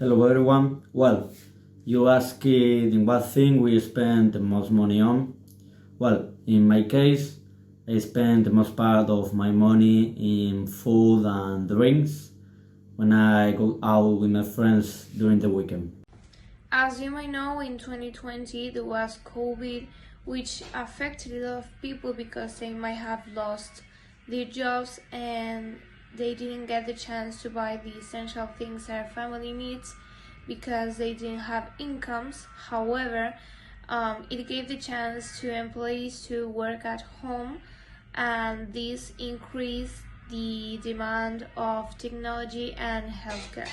Hello everyone. Well, you asked in what thing we spend the most money on. Well, in my case, I spend the most part of my money in food and drinks when I go out with my friends during the weekend. As you might know, in 2020 there was COVID, which affected a lot of people because they might have lost their jobs and they didn't get the chance to buy the essential things their family needs because they didn't have incomes. However, it gave the chance to employees to work at home, and this increased the demand of technology and healthcare.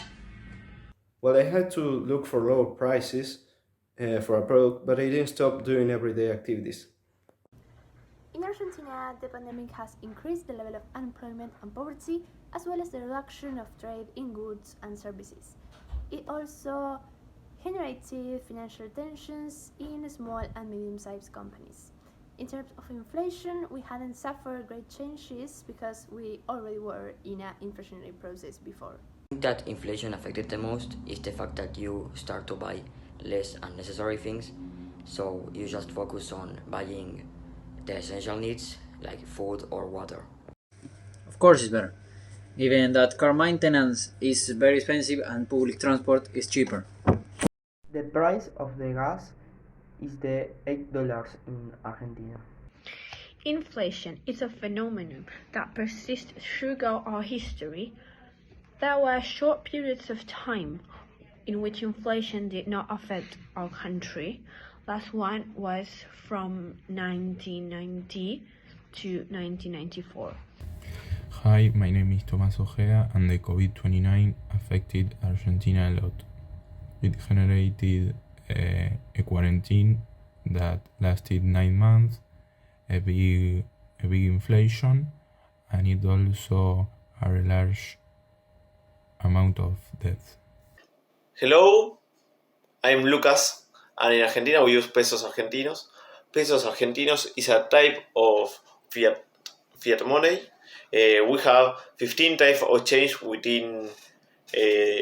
Well, I had to look for lower prices for a product, but I didn't stop doing everyday activities. In Argentina, the pandemic has increased the level of unemployment and poverty, as well as the reduction of trade in goods and services. It also generated financial tensions in small and medium-sized companies. In terms of inflation, we hadn't suffered great changes because we already were in an inflationary process before. That inflation affected the most is the fact that you start to buy less unnecessary things, so you just focus on buying the essential needs like food or water. Of course, it's better, given that car maintenance is very expensive and public transport is cheaper. The price of the gas is the $8 in Argentina. Inflation is a phenomenon that persists throughout our history. There were short periods of time in which inflation did not affect our country. Last one was from 1990 to 1994. Hi, my name is Tomás Ojeda, and the COVID-19 affected Argentina a lot. It generated a quarantine that lasted 9 months, a big inflation, and it also a large amount of death. Hello, I'm Lucas, and in Argentina we use pesos argentinos. Pesos argentinos is a type of fiat money. We have 15 types of change within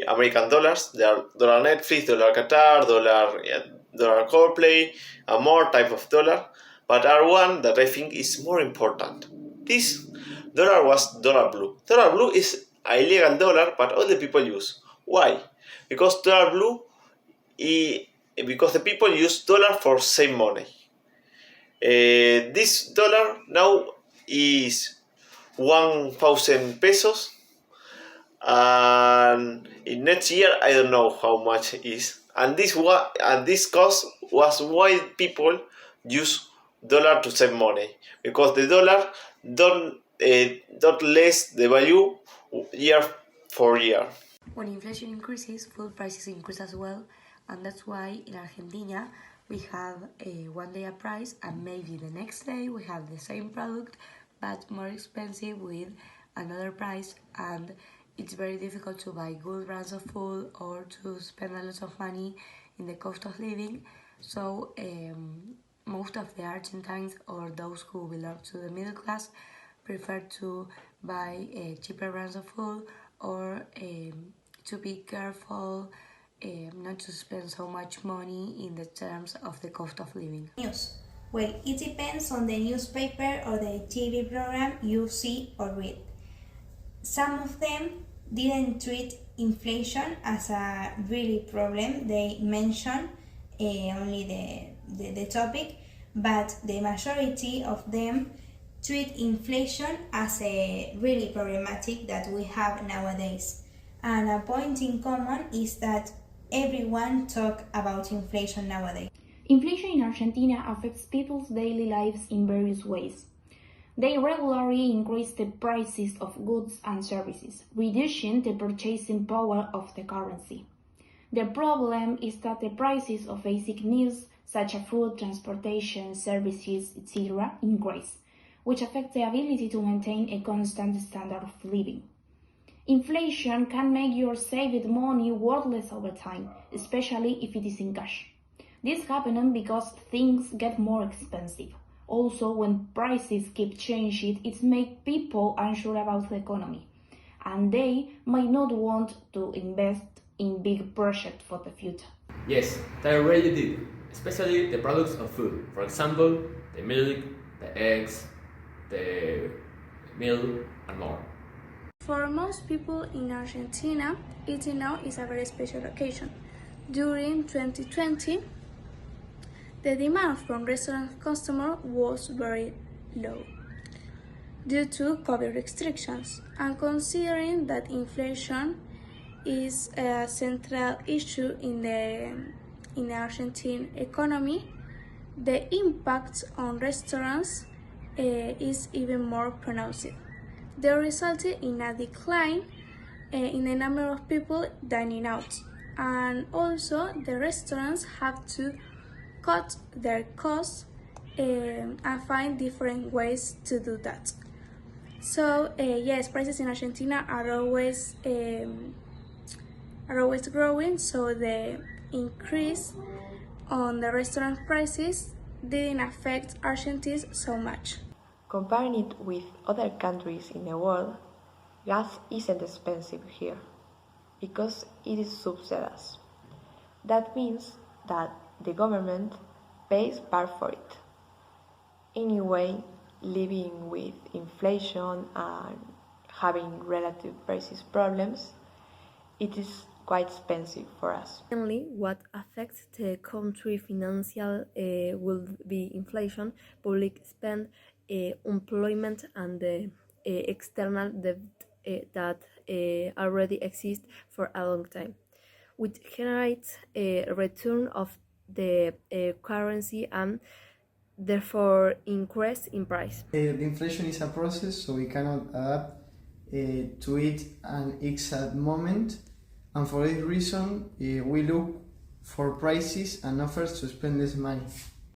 American dollars. There are dollar Netflix, dollar Qatar, dollar Coldplay, and more type of dollar. But there are one that I think is more important. This dollar was dollar blue. Dollar blue is a illegal dollar, but all the people use. Why? Because dollar blue, because the people use dollar for save money. This dollar now is 1,000 pesos, and in next year I don't know how much it is. And this cost was why people use dollar to save money, because the dollar don't less the value year for year. When inflation increases, food prices increase as well, and that's why in Argentina we have a one-day price, and maybe the next day we have the same product but more expensive with another price, and it's very difficult to buy good brands of food or to spend a lot of money in the cost of living. So most of the Argentines, or those who belong to the middle class, prefer to buy cheaper brands of food, or to be careful not to spend so much money in the terms of the cost of living. News. Well, it depends on the newspaper or the TV program you see or read. Some of them didn't treat inflation as a really problem. They mention only the topic, but the majority of them treat inflation as a really problematic that we have nowadays. And a point in common is that everyone talk about inflation nowadays. Inflation in Argentina affects people's daily lives in various ways. They regularly increase the prices of goods and services, reducing the purchasing power of the currency. The problem is that the prices of basic needs, such as food, transportation, services, etc., increase, which affects the ability to maintain a constant standard of living. Inflation can make your saved money worthless over time, especially if it is in cash. This happens because things get more expensive. Also, when prices keep changing, it makes people unsure about the economy, and they might not want to invest in big projects for the future. Yes, they already did, especially the products of food. For example, the milk, the eggs, the milk, and more. For most people in Argentina, eating out is a very special occasion. During 2020, the demand from restaurant customers was very low due to COVID restrictions, and considering that inflation is a central issue in the Argentine economy, the impact on restaurants is even more pronounced. They resulted in a decline in the number of people dining out, and also the restaurants have to cut their costs and find different ways to do that. So yes, prices in Argentina are always growing, so the increase on the restaurant prices didn't affect Argentines so much. Comparing it with other countries in the world, gas isn't expensive here because it is subsidized. That means that the government pays part for it. Anyway, living with inflation and having relative prices problems, it is quite expensive for us. Mainly, what affects the country financial will be inflation, public spend, employment, and the external debt that already exists for a long time, which generates a return of the currency and therefore increase in price. The inflation is a process, so we cannot adapt to it an exact moment, and for this reason we look for prices and offers to spend this money.